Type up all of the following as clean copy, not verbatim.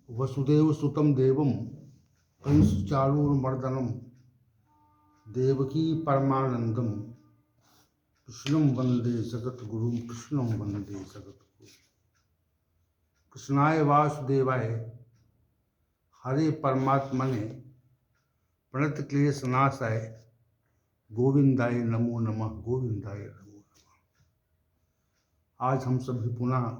वसुदेव सुतम देवम कंस चाणूरमर्दनम देवकी परमानंदम कृष्णम वंदे जगत गुरु कृष्णम वंदे जगत गुरु। कृष्णाय वासुदेवाय हरे परमात्मने प्रणत क्लेश नाशाय गोविंदाय नमो नमः गोविंदाय नमो नमः। आज हम सभी पुनः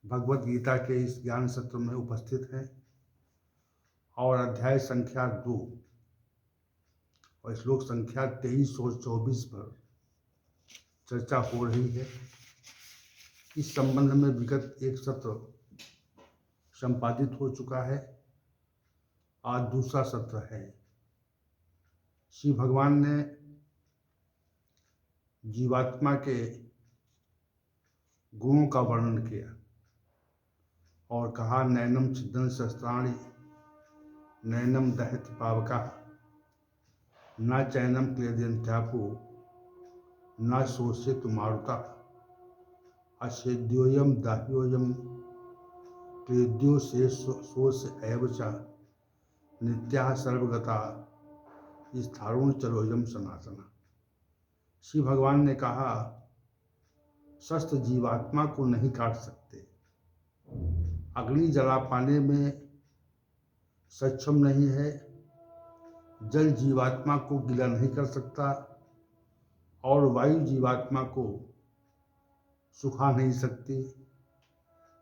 भगवत गीता के इस ज्ञान सत्र में उपस्थित हैं और अध्याय संख्या 2 और श्लोक संख्या 23 और 24 पर चर्चा हो रही है। इस संबंध में विगत एक सत्र संपादित हो चुका है, आज दूसरा सत्र है। श्री भगवान ने जीवात्मा के गुणों का वर्णन किया और कहा, नैनम छिदन शस्त्राणि नैनम दहति पावका न चैनम क्लेदयन्त्यापो न शोषित मारुता अछेद्योयम दाह्योयम क्लेद्यो से शोष एव च नित्या सर्वगता स्थारुण चलोयम सनातना। श्री भगवान ने कहा, शस्त्र जीवात्मा को नहीं काट सकते, अग्नि जला पाने में सक्षम नहीं है, जल जीवात्मा को गीला नहीं कर सकता और वायु जीवात्मा को सुखा नहीं सकती।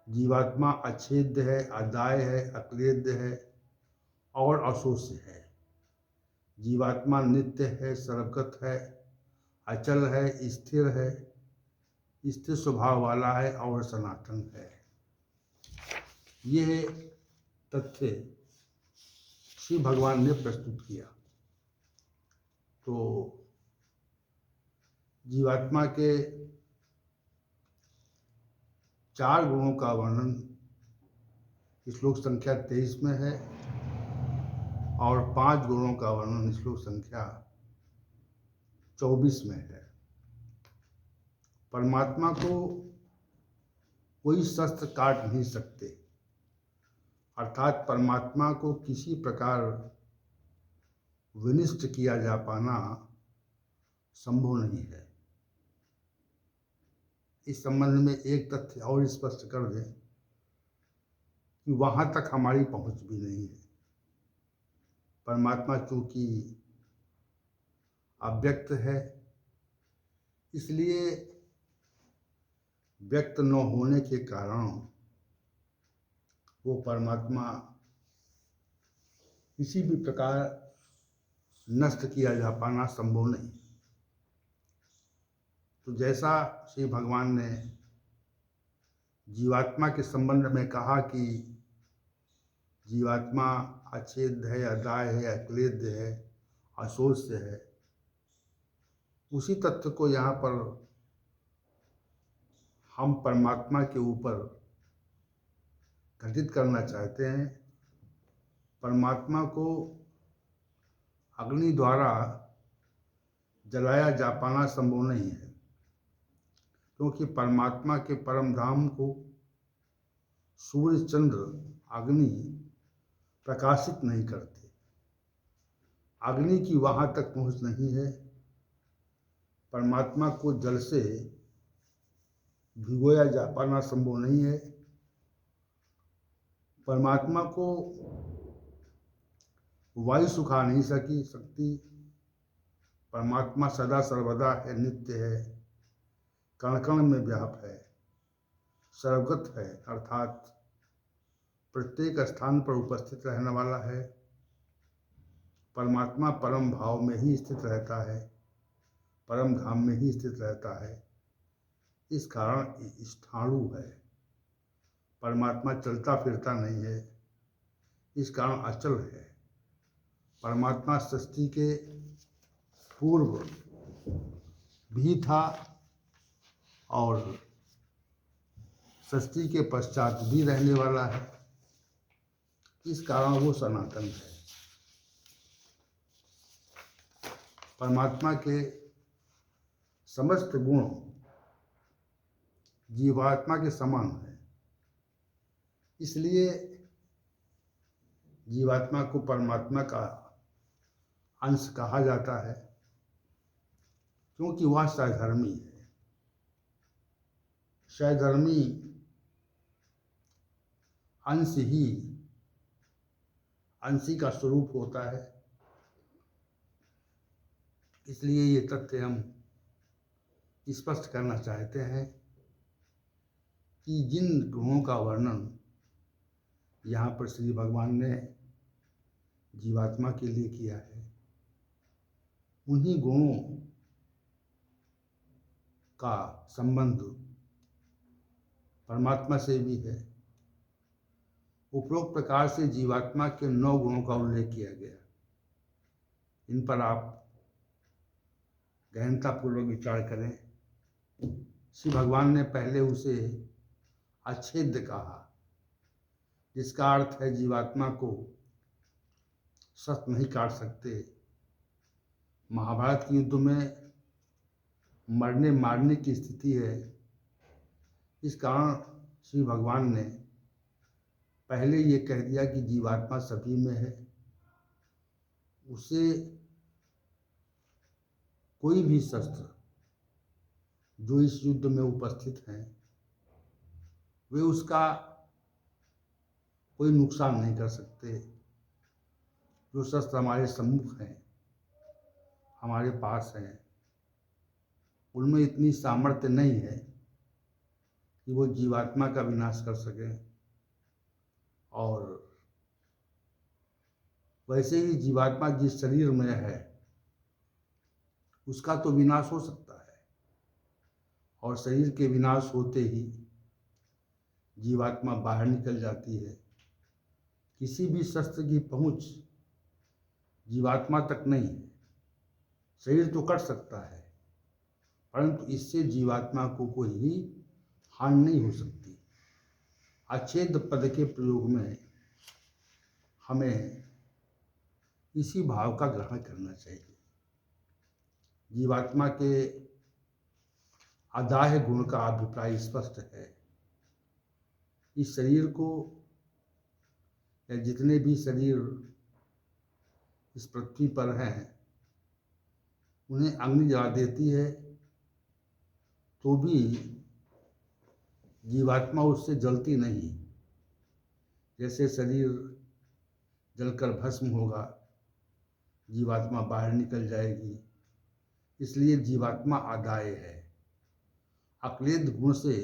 जीवात्मा अछेद्य है, अदाय है, अक्लेद्य है और अशोष्य है। जीवात्मा नित्य है, सर्वगत है, अचल है, स्थिर है, स्थिर स्वभाव वाला है और सनातन है। यह तथ्य श्री भगवान ने प्रस्तुत किया। तो जीवात्मा के 4 गुणों का वर्णन श्लोक संख्या 23 में है और 5 गुणों का वर्णन श्लोक संख्या 24 में है। परमात्मा को कोई शस्त्र काट नहीं सकते, अर्थात परमात्मा को किसी प्रकार विनिष्ट किया जा पाना संभव नहीं है। इस संबंध में एक तथ्य और स्पष्ट कर दें कि वहाँ तक हमारी पहुँच भी नहीं है। परमात्मा चूँकि अव्यक्त है, इसलिए व्यक्त न होने के कारण वो परमात्मा किसी भी प्रकार नष्ट किया जा पाना संभव नहीं। तो जैसा श्री भगवान ने जीवात्मा के संबंध में कहा कि जीवात्मा अछेद्य है, अदाय है, अक्लेद्य है, अशोष्य है, उसी तथ्य को यहाँ पर हम परमात्मा के ऊपर घटित करना चाहते हैं। परमात्मा को अग्नि द्वारा जलाया जा पाना संभव नहीं है, क्योंकि परमात्मा के परम धाम को सूर्य, चंद्र, अग्नि प्रकाशित नहीं करते। अग्नि की वहाँ तक पहुँच नहीं है। परमात्मा को जल से भिगोया जा पाना संभव नहीं है। परमात्मा को वायु सुखा नहीं सकती। परमात्मा सदा सर्वदा है, नित्य है, कण कण में व्याप्त है, सर्वगत है, अर्थात प्रत्येक स्थान पर उपस्थित रहने वाला है। परमात्मा परम भाव में ही स्थित रहता है, परम धाम में ही स्थित रहता है। इस कारण स्थाणु है। परमात्मा चलता फिरता नहीं है, इस कारण अचल है। परमात्मा सृष्टि के पूर्व भी था और सृष्टि के पश्चात भी रहने वाला है, इस कारण वो सनातन है। परमात्मा के समस्त गुण जीवात्मा के समान है। इसलिए जीवात्मा को परमात्मा का अंश कहा जाता है, क्योंकि वह सहधर्मी है। सहधर्मी अंश ही अंशी का स्वरूप होता है। इसलिए ये तथ्य हम स्पष्ट करना चाहते हैं कि जिन गुणों का वर्णन यहाँ पर श्री भगवान ने जीवात्मा के लिए किया है, उन्हीं गुणों का संबंध परमात्मा से भी है। उपरोक्त प्रकार से जीवात्मा के 9 गुणों का उल्लेख किया गया। इन पर आप गहनतापूर्वक विचार करें। श्री भगवान ने पहले उसे अच्छेद्य कहा, जिसका अर्थ है जीवात्मा को शस्त्र नहीं काट सकते। महाभारत के युद्ध में मरने मारने की स्थिति है। इस कारण श्री भगवान ने पहले ये कह दिया कि जीवात्मा सभी में है। उसे कोई भी शस्त्र जो इस युद्ध में उपस्थित हैं, वे उसका कोई नुकसान नहीं कर सकते। जो शस्त्र हमारे सम्मुख हैं, हमारे पास हैं, उनमें इतनी सामर्थ्य नहीं है कि वो जीवात्मा का विनाश कर सकें। और वैसे ही जीवात्मा जिस शरीर में है, उसका तो विनाश हो सकता है, और शरीर के विनाश होते ही जीवात्मा बाहर निकल जाती है। किसी भी शस्त्र की पहुंच जीवात्मा तक नहीं है। शरीर तो कट सकता है, परंतु इससे जीवात्मा को कोई ही हानि नहीं हो सकती। अच्छेद पद के प्रयोग में हमें इसी भाव का ग्रहण करना चाहिए। जीवात्मा के अदाह्य गुण का अभिप्राय स्पष्ट है। इस शरीर को, या जितने भी शरीर इस पृथ्वी पर हैं, उन्हें अग्नि जला देती है तो भी जीवात्मा उससे जलती नहीं। जैसे शरीर जलकर भस्म होगा, जीवात्मा बाहर निकल जाएगी। इसलिए जीवात्मा अदाह्य है। अक्लेद गुण से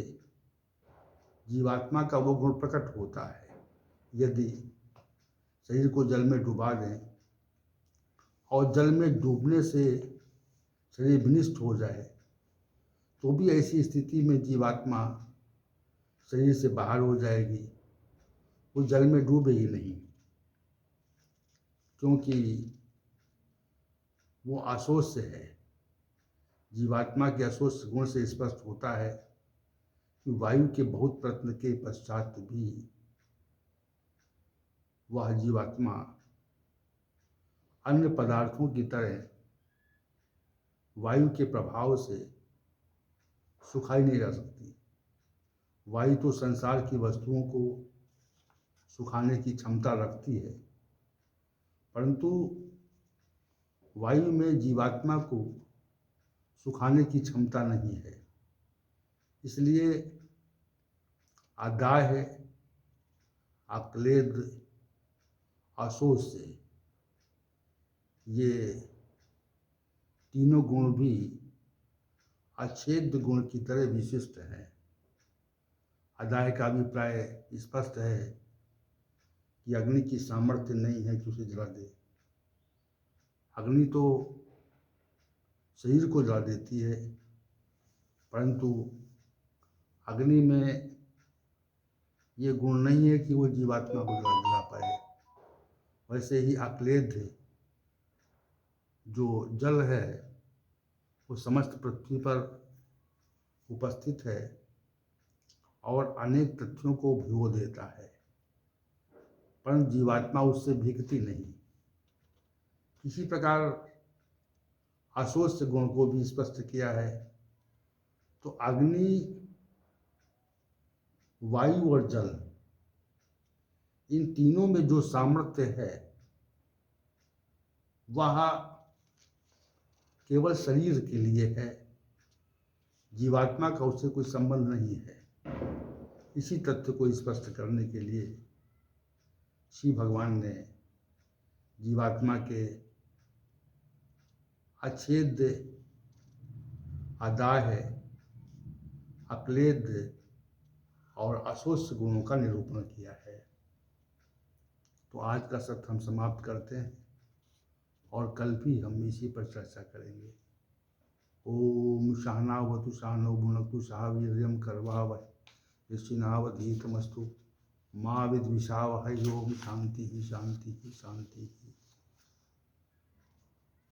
जीवात्मा का वो गुण प्रकट होता है। यदि शरीर को जल में डुबा दें और जल में डूबने से शरीर विनिष्ट हो जाए, तो भी ऐसी स्थिति में जीवात्मा शरीर से बाहर हो जाएगी। वो जल में डूबेगी नहीं, क्योंकि वो अशोष्य है। जीवात्मा के अशोष्य गुण से स्पष्ट होता है कि वायु के बहुत प्रयत्न के पश्चात भी वह जीवात्मा अन्य पदार्थों की तरह वायु के प्रभाव से सुखाई नहीं जा सकती। वायु तो संसार की वस्तुओं को सुखाने की क्षमता रखती है, परंतु वायु में जीवात्मा को सुखाने की क्षमता नहीं है। इसलिए अदाह्य, अक्लेद, अशोष्य, ये तीनों गुण भी अच्छेद गुण की तरह विशिष्ट हैं। अदाह्य का अभिप्राय स्पष्ट है कि अग्नि की सामर्थ्य नहीं है कि उसे जला दे। अग्नि तो शरीर को जला देती है, परंतु अग्नि में ये गुण नहीं है कि वो जीवात्मा को जला पाए। वैसे ही अक्लेद, जो जल है, वो समस्त पृथ्वी पर उपस्थित है और अनेक तथ्यों को भिगो देता है, परंतु जीवात्मा उससे भीगती नहीं। इसी प्रकार अशोष्य गुण को भी स्पष्ट किया है। तो अग्नि, वायु और जल, इन तीनों में जो सामर्थ्य है वह केवल शरीर के लिए है, जीवात्मा का उससे कोई संबंध नहीं है। इसी तथ्य को स्पष्ट करने के लिए श्री भगवान ने जीवात्मा के अछेद्य, अदाह्य, अक्लेद्य और अशोष्य गुणों का निरूपण किया है। तो आज का सत्र हम समाप्त करते हैं और कल भी हम इसी पर चर्चा करेंगे। ओम सहनावतु सहनौ भुनक्तु सह वीर्यं करवावहै तेजस्विनावधीतमस्तु मा विद्विषावहै। ओम शांति शांति शांति।